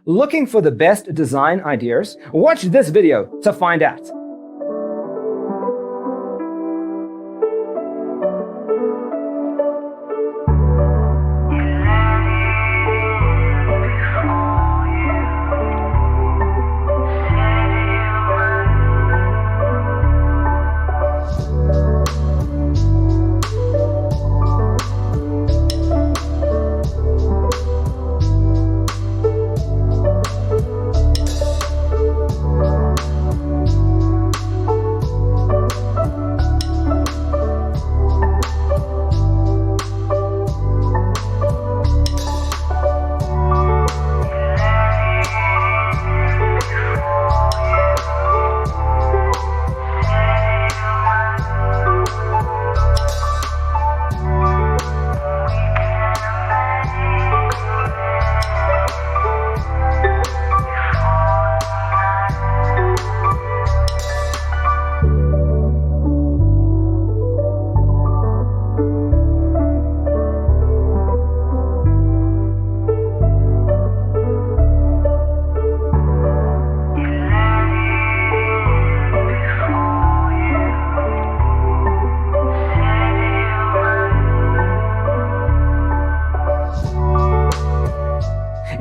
Looking for the best design ideas? Watch this video to find out.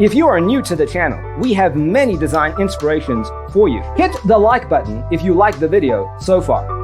If you are new to the channel, we have many design inspirations for you. Hit the like button if you like the video so far.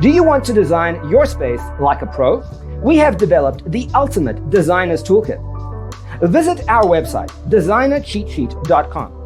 Do you want to design your space like a pro? We have developed the ultimate designer's toolkit. Visit our website, designercheatsheet.com.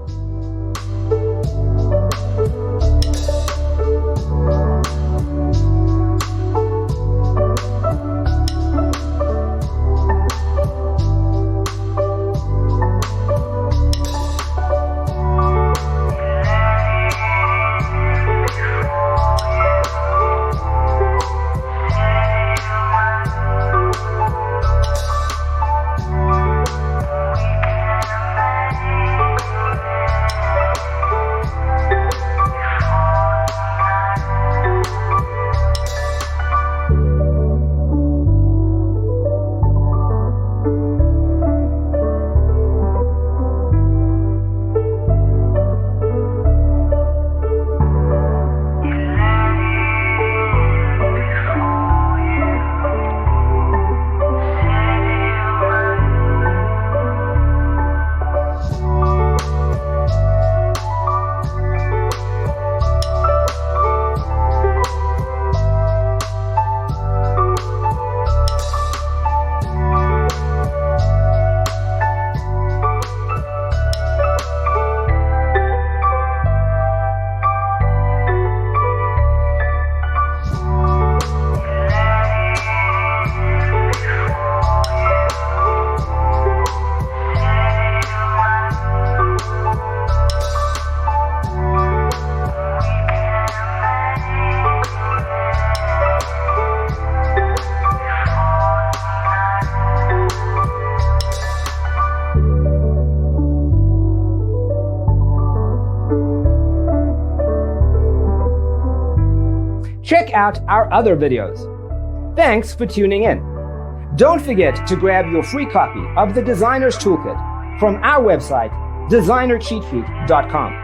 check out our other videos. Thanks for tuning in. Don't forget to grab your free copy of the Designer's Toolkit from our website, designercheatsheet.com.